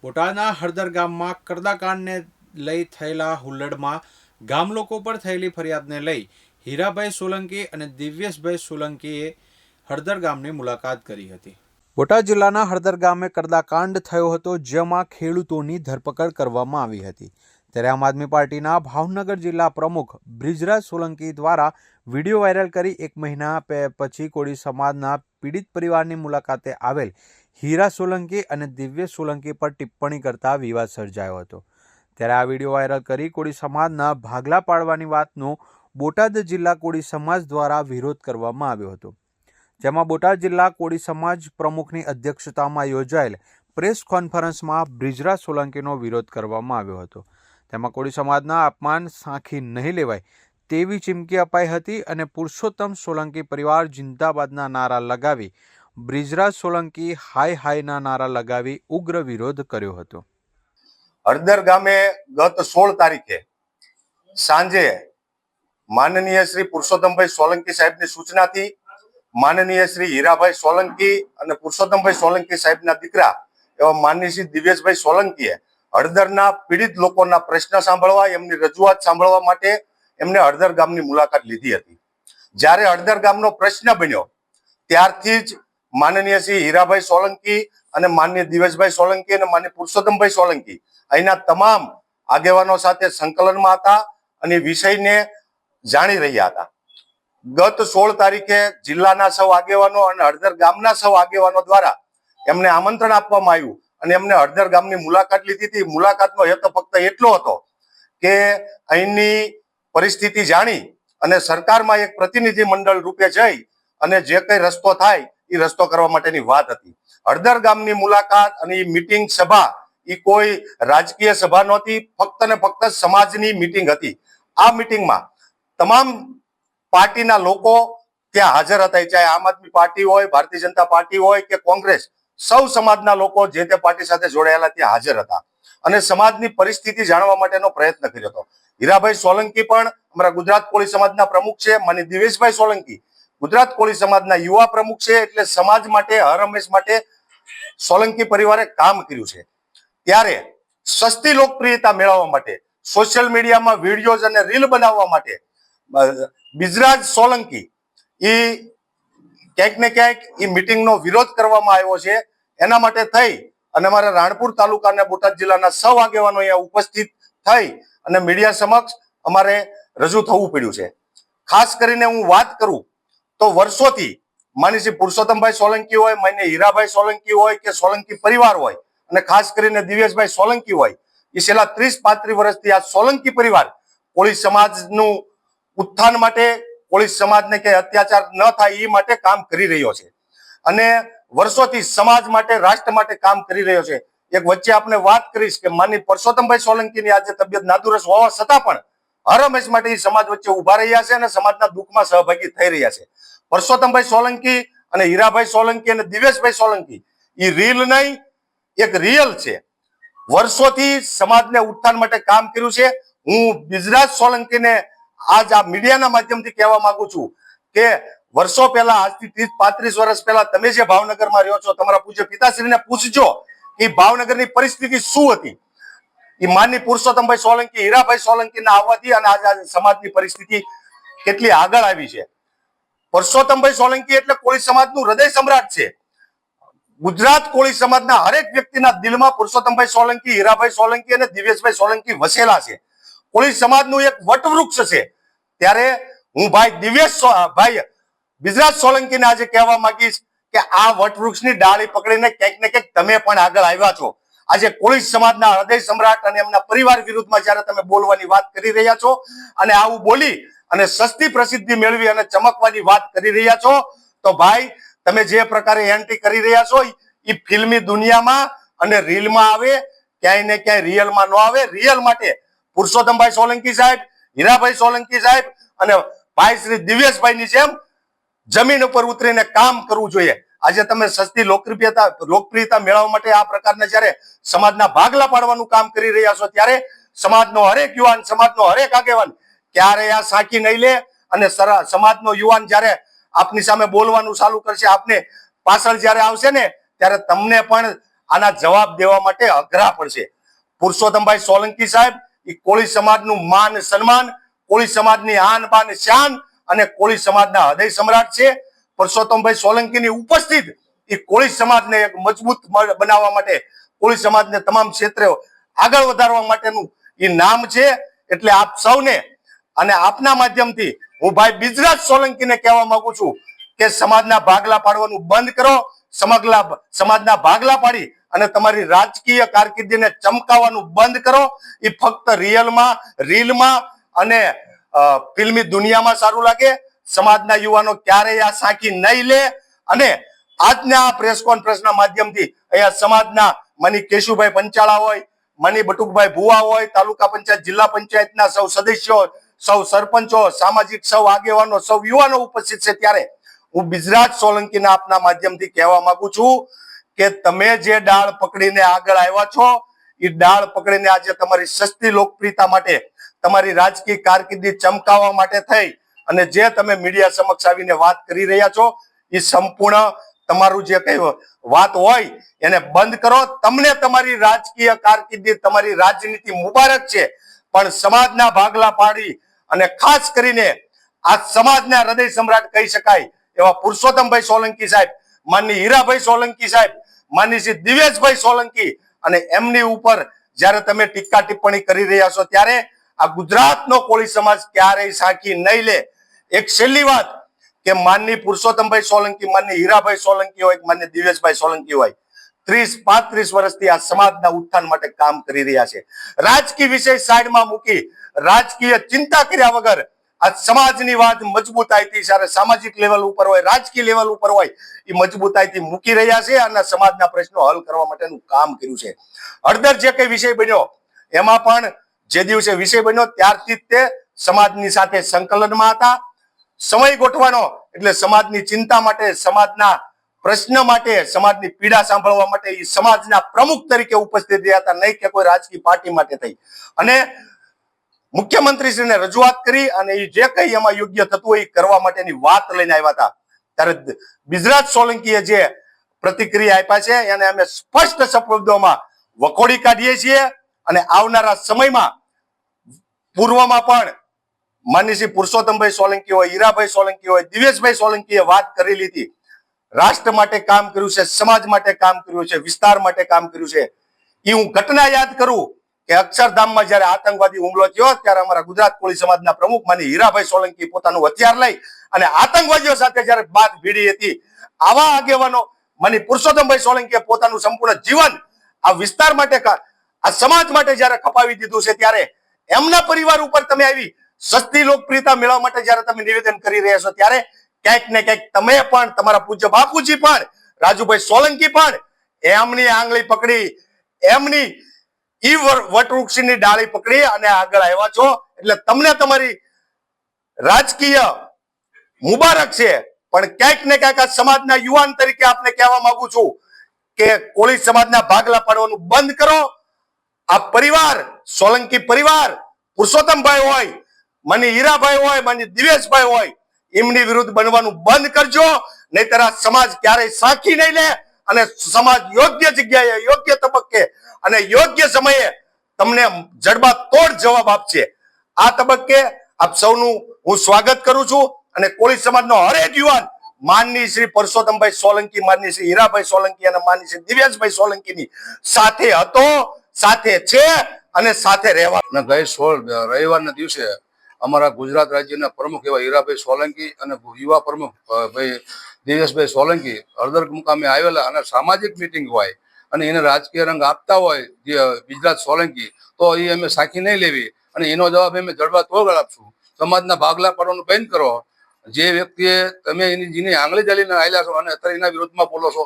બોટાદના હળદર ગામમાં કરદાકાંડને લઈ થયેલા હુલ્લડમાં ગામ લોકો પર થયેલી ફરિયાદને લઈ હીરાભાઈ સોલંકી અને દિવ્યેશભાઈ સોલંકીએ હળદર ગામની મુલાકાત કરી હતી. બોટાદ જિલ્લાના હળદર ગામે કરદાકાંડ થયો હતો, જેમાં ખેડૂતોની ધરપકડ કરવામાં આવી હતી. ત્યારે આમ આદમી પાર્ટીના ભાવનગર જિલ્લા પ્રમુખ બ્રિજરાજ સોલંકી દ્વારા વિડીયો વાયરલ કરી 1 મહિના પછી કોળી સમાજના પીડિત પરિવારની મુલાકાતે આવેલ હીરા સોલંકી અને દિવ્યેશ સોલંકી પર ટિપ્પણી કરતા વિવાદ સર્જાયો હતો. ત્યારે આ વિડીયો વાયરલ કરી કોળી સમાજના ભાગલા પાડવાની વાતનો બોટાદ જિલ્લા કોળી સમાજ દ્વારા વિરોધ કરવામાં આવ્યો હતો. જેમાં બોટાદ જિલ્લા કોળી સમાજ પ્રમુખની અધ્યક્ષતામાં યોજાયેલ પ્રેસ કોન્ફરન્સમાં બ્રિજરાજ સોલંકીનો વિરોધ કરવામાં આવ્યો હતો. તેમાં કોળી સમાજના અપમાન સાંખી નહીં લેવાય તેવી ચીમકી અપાઈ હતી અને પુરુષોત્તમ સોલંકી પરિવાર જિંદાબાદના નારા લગાવી બ્રિજરાજ સોલંકી હાય હાયના નારા લગાવી ઉગ્ર વિરોધ કર્યો હતો. હળદર ગામે ગત 16 તારીખે સાંજે માનનીય શ્રી પુરુષોત્તમભાઈ સોલંકી સાહેબની સૂચનાથી માનનીય શ્રી હીરાભાઈ સોલંકી અને પુરુષોત્તમભાઈ સોલંકી સાહેબના દીકરા એવા માનનીય શ્રી દિવ્યેશભાઈ સોલંકીએ હળદરના પીડિત લોકોના પ્રશ્ન સાંભળવા, એમની રજૂઆત સાંભળવા માટે એમને હળદર ગામની મુલાકાત લીધી હતી. જ્યારે હળદર ગામનો પ્રશ્ન બન્યો ત્યારથી જ માનનીય શ્રી હીરાભાઈ સોલંકી અને માનનીય દિવ્યેશભાઈ સોલંકી અને માનનીય પુરુષોત્તમભાઈ સોલંકી અહીંના તમામ આગેવાનો સાથે સંકલનમાં હતા અને વિષયને જાણી રહ્યા હતા. ગત 16 તારીખે જિલ્લાના સૌ આગેવાનો અને હળદર ગામના સૌ આગેવાનો દ્વારા એમને આમંત્રણ આપવામાં આવ્યું અને એમને હળદર ગામની મુલાકાત લીધી હતી. મુલાકાતનો હેતુ ફક્ત એટલો હતો કે અહીંની પરિસ્થિતિ જાણી અને સરકારમાં એક પ્રતિનિધિ મંડળ રૂપે જઈ અને જે કઈ રસ્તો થાય એ રસ્તો કરવા માટેની વાત હતી. હળદર ગામની મુલાકાત અને એ મીટિંગ સભા એ કોઈ રાજકીય સભા નહોતી, ફક્ત ને ફક્ત સમાજની મીટિંગ હતી. આ મીટિંગમાં તમામ પાર્ટીના લોકો ત્યાં હાજર હતા, ચાહે આમ આદમી પાર્ટી હોય, ભારતીય જનતા પાર્ટી હોય કે કોંગ્રેસ, સૌ સમાજના લોકો જે તે પાર્ટી સાથે જોડાયેલા ત્યાં હાજર હતા અને સમાજની પરિસ્થિતિ જાણવા માટેનો પ્રયત્ન કર્યો હતો. હીરાભાઈ સોલંકી પણ અમારા ગુજરાત કોળી સમાજના પ્રમુખ છે. માનનીય દિવ્યેશભાઈ સોલંકી ગુજરાત કોળી સમાજના યુવા પ્રમુખ છે. એટલે સમાજ માટે હર હંમેશ માટે સોલંકી પરિવારે કામ કર્યું છે. ત્યારે સસ્તી લોકપ્રિયતા મેળવવા માટે, સોશિયલ મીડિયામાં વિડીયોઝ અને રીલ બનાવવા માટે બ્રિજરાજ સોલંકી એ ક્યાંક ને ક્યાંક એ મીટિંગનો વિરોધ કરવામાં આવ્યો છે. એના માટે થઈ અને અમારા રાણપુર તાલુકા અને બોટાદ જિલ્લાના સૌ આગેવાનો અહીંયા ઉપસ્થિત થઈ અને મીડિયા સમક્ષ અમારે રજૂ થવું પડ્યું છે. ખાસ કરીને હું વાત કરું તો વર્ષોથી માની શ્રી પુરુષોત્તમભાઈ સોલંકી હોય, માન્ય હીરાભાઈ સોલંકી હોય કે સોલંકી પરિવાર હોય અને ખાસ કરીને દિવ્યેશભાઈ સોલંકી હોય, એ છેલ્લા 30-35 વર્ષથી આ સોલંકી પરિવાર કોળી સમાજનું ઉત્થાન માટે, કોળી સમાજને કે અત્યાચાર ન થાય એ માટે કામ કરી રહ્યો છે અને વર્ષોથી સમાજ માટે, રાષ્ટ્ર માટે કામ કરી રહ્યો છે. એક વચ્ચે આપણે વાત કરીશ કે માનનીય પુરુષોત્તમભાઈ સોલંકીની આજે તબિયત નાદુરસ્ત હોવા છતાં પણ હર હંમેશ માટે એ સમાજ વચ્ચે ઉભા રહ્યા છે અને સમાજના દુઃખમાં સહભાગી થઈ રહ્યા છે. પુરુષોત્તમભાઈ સોલંકી અને હીરાભાઈ સોલંકી અને દિવ્યેશભાઈ સોલંકી એ રીલ નહીં, એક રિયલ છે. વર્ષોથી સમાજને ઉત્થાન માટે કામ કર્યું છે. હું બ્રિજરાજ સોલંકીને આજ આ મીડિયાના માધ્યમથી કહેવા માંગુ છું કે વર્ષો પહેલા, આજથી 30-35 વર્ષ પહેલા તમે જે ભાવનગરમાં રહ્યો છો, તમારા પૂજ્ય પિતાશ્રીને પૂછજો કે ભાવનગરની પરિસ્થિતિ શું હતી. એ માનની પુરુષોત્તમભાઈ સોલંકી, હીરાભાઈ સોલંકીના આવવાથી અને આજે સમાજની પરિસ્થિતિ કેટલી આગળ આવી છે. પુરુષોત્તમભાઈ સોલંકી એટલે કોળી સમાજનું હૃદય સમ્રાટ છે. ગુજરાત કોળી સમાજના હરેક વ્યક્તિના દિલમાં પુરુષોત્તમભાઈ સોલંકી, હીરાભાઈ સોલંકી અને દિવ્યેશભાઈ સોલંકી વસેલા છે. કોળી સમાજનું એક વટવૃક્ષ છે. ત્યારે હું ભાઈ બ્રિજરાજ સોલંકીને આજે કહેવા માંગીશ કે આ વટવૃક્ષની ડાળી પકડીને ક્યાંક ને ક્યાંક તમે પણ આગળ આવ્યા છો. આજે કોળી સમાજના હૃદય સમ્રાટ અને એમના પરિવાર વિરુદ્ધમાં જ્યારે તમે બોલવાની વાત કરી રહ્યા છો અને આવું બોલી અને સસ્તી પ્રસિદ્ધિ મેળવી અને ચમકવાની વાત કરી રહ્યા છો, તો ભાઈ તમે જે પ્રકારે એન્ટ્રી કરી રહ્યા છો એ ફિલ્મી દુનિયામાં અને રીલમાં આવે, ક્યાંય ને ક્યાંય રિયલમાં ન આવે. રિયલ માટે પુરુષોત્તમભાઈ સોલંકી સાહેબ, હીરાભાઈ સોલંકી સાહેબ અને ભાઈ શ્રી દિવ્યેશભાઈની જેમ જમીન ઉપર ઉતરીને કામ કરવું જોઈએ. આજે તમે સસ્તી લોકપ્રિયતા મેળવવા માટે આ પ્રકારના જ્યારે સમાજના ભાગલા પાડવાનું કામ કરી રહ્યા છો, ત્યારે સમાજનો હરેક યુવાન, સમાજનો હરેક આગેવાન ક્યારે આ સાંકી નહીં લે અને સમાજનો યુવાન જ્યારે આપની સામે બોલવાનું ચાલુ કરશે, આપને પાછળ જ્યારે આવશે ને, ત્યારે તમને પણ આના જવાબ દેવા માટે અઘરા પડશે. પુરુષોત્તમભાઈ સોલંકી સાહેબ એ કોળી સમાજનું માન સન્માન, કોળી સમાજની આન બાન શાન અને કોળી સમાજના હૃદય સમ્રાટ છે. પુરુષોત્તમભાઈ સોલંકીની ઉપસ્થિત એ કોળી સમાજને એક મજબૂત બનાવવા માટે, કોળી સમાજને તમામ ક્ષેત્રે આગળ વધારવા માટેનું એ નામ છે. એટલે આપ સૌને અને આપના માધ્યમથી હું ભાઈ બિજરાજ સોલંકીને કહેવા માંગુ છું કે સમાજના ભાગલા પાડવાનું બંધ કરો. સમાજના ભાગલા પાડી અને તમારી રાજકીય કારકિર્દીને ચમકાવવાનું બંધ કરો. એ ફક્ત રીલમાં અને ફિલ્મી દુનિયામાં સારું લાગે. સમાજના યુવાનો ક્યારેય આ સાંકી નહીં લે. અને આજના આ પ્રેસ કોન્ફરન્સના માધ્યમથી અહીંયા સમાજના મની કેશુભાઈ પંચાળા હોય, મની બટુકભાઈ ભુવા હોય, તાલુકા પંચાયત જિલ્લા પંચાયતના સૌ સદસ્યો, સૌ સરપંચો, સામાજિક સૌ આગેવાનો, સૌ યુવાનો ઉપસ્થિત છે. ત્યારે હું બિજરાજ સોલંકીના આપના માધ્યમથી કહેવા માંગુ છું કે તમે જે ડાળ પકડીને આગળ આવ્યા છો એ ડાળ પકડીને આજે તમારી સસ્તી લોકપ્રિયતા માટે, તમારી રાજકીય કારકિર્દી ચમકાવવા માટે થઈ અને જે તમે મીડિયા સમક્ષ આવીને વાત કરી રહ્યા છો એ સંપૂર્ણ તમારું જે કઈ વાત હોય એને બંધ કરો. તમને તમારી રાજકીય કારકિર્દી, તમારી રાજનીતિ મુબારક છે, પણ સમાજના ભાગલા પાડી અને ખાસ કરીને આ સમાજના હૃદય સમ્રાટ કહી શકાય એવા પુરુષોત્તમભાઈ સોલંકી સાહેબ, માનની હીરાભાઈ સોલંકી સાહેબ, માનની શ્રી દિવ્યેશભાઈ સોલંકી અને એમની ઉપર જ્યારે તમે ટીકા ટિપ્પણી કરી રહ્યા છો ત્યારે આ ગુજરાતનો કોળી સમાજ ક્યારેય સાંકી નહીં લે. એક છેલ્લી વાત કે માનની પુરુષોત્તમભાઈ સોલંકી, માનની હીરાભાઈ સોલંકી હોય, માનની દિવ્યેશભાઈ સોલંકી હોય, 30-35 વર્ષથી આ સમાજના ઉત્થાન માટે કામ કરી રહ્યા છે. રાજકીય વિષય સાઈડમાં મૂકી, રાજકીય ચિંતા કર્યા વગર આ સમાજની વાત મજબૂતાઈથી, જ્યારે સામાજિક લેવલ ઉપર હોય, રાજકીય લેવલ ઉપર હોય, એ મજબૂતાઈથી મૂકી રહ્યા છે અને સમાજના પ્રશ્નો હલ કરવા માટેનું કામ કર્યું છે. હળદર જે કઈ વિષય બન્યો એમાં પણ જે દિવસે વિષય બન્યો ત્યારથી જ તે સમાજની સાથે સંકલનમાં હતા. સમય ગોઠવાનો એટલે સમાજની ચિંતા માટે, સમાજના પ્રશ્ન માટે, સમાજની પીડા સાંભળવા માટે એ સમાજના પ્રમુખ તરીકે ઉપસ્થિત રહ્યા હતા, નહીં કે કોઈ રાજકીય પાર્ટી માટે થઈ. અને મુખ્યમંત્રીશ્રીને રજૂઆત કરી અને એ જે કઈ એમાં યોગ્ય થતું હોય એ કરવા માટેની વાત લઈને આવ્યા હતા. ત્યારે બિજરાજ સોલંકીએ જે પ્રતિક્રિયા આપ્યા છે એને અમે સ્પષ્ટ શબ્દોમાં વખોડી કાઢીએ છીએ. અને આવનારા સમયમાં પૂર્વમાં પણ માનની શ્રી પુરુષોત્તમભાઈ સોલંકી હોય, હીરાભાઈ સોલંકી હોય, દિવ્યેશભાઈ સોલંકીએ વાત કરેલી હતી. રાષ્ટ્ર માટે કામ કર્યું છે, સમાજ માટે કામ કર્યું છે, વિસ્તાર માટે કામ કર્યું છે. એ હું ઘટના યાદ કરું કે અક્ષરધામમાં જયારે આતંકવાદી હુમલો થયો ત્યારે અમારા ગુજરાત કોળી સમાજના પ્રમુખ માની હીરાભાઈ સોલંકી પોતાનું હથિયાર લઈ અને આતંકવાદીઓ સાથે જયારે બાદ ભીડી હતી, આવા આગેવાનો માની પુરુષોત્તમભાઈ સોલંકીએ પોતાનું સંપૂર્ણ જીવન આ વિસ્તાર માટે, આ સમાજ માટે જયારે ખપાવી દીધું છે, ત્યારે એમના પરિવાર ઉપર તમે આવી સસ્તી લોકપ્રિયતા મેળવવા માટે જયારે તમે નિવેદન કરી રહ્યા છો ત્યારે ક્યાંક ને ક્યાંક તમે પણ, તમારા પૂજ્ય બાપુજી પણ, રાજુભાઈ સોલંકી પણ એમની આંગળી પકડી, એમની ઈ વટવૃક્ષની ડાળી પકડી અને આગળ આવ્યા છો. એટલે તમને તમારી રાજકીય મુબારક છે, પણ ક્યાંક ને ક્યાંક આ સમાજના યુવાન તરીકે આપને કહેવા માંગુ છું કે કોળી સમાજના ભાગલા પાડવાનું બંધ કરો. આ પરિવાર, સોલંકી પરિવાર, પુરુષોત્તમભાઈ હોય, માની હીરાભાઈ હોય, માની દિવ્યેશભાઈ હોય, એમની વિરુદ્ધ બનવાનું બંધ કરજો, નહીતર આ સમાજ ક્યારેય સાંખી નહીં લે અને સમાજ યોગ્ય જગ્યાએ, યોગ્ય તબક્કે અને યોગ્ય સમયે તમને જડબા તોડ જવાબ આપશે. આ તબક્કે આપ સૌનું હું સ્વાગત કરું છું અને કોળી સમાજનો હરેક યુવાન માનની શ્રી પુરુષોત્તમભાઈ સોલંકી, માનની શ્રી હીરાભાઈ સોલંકી અને માનની શ્રી દિવ્યેશભાઈ સોલંકીની સાથે હતો, સાથે છે અને સાથે રહેવા. ગઈ 16 રવિવારના દિવસે અમારા ગુજરાત રાજ્યના પ્રમુખ એવા હીરાભાઈ સોલંકી અને યુવા પ્રમુખ ભાઈ દિવ્યેશભાઈ સોલંકી હળદર મુકામે આવેલા અને સામાજિક મિટિંગ હોય અને એને રાજકીય રંગ આપતા હોય જે બિજરાજ સોલંકી, તો એ અમે સાખી નહીં લેવી અને એનો જવાબ અમે જડબા તોડ આપશું. સમાજના ભાગલા પાડવાનું બંધ કરો. જે વ્યક્તિએ તમે જેની આંગળી ચાલીને આવેલા છો અને અત્યારે એના વિરોધમાં બોલો છો,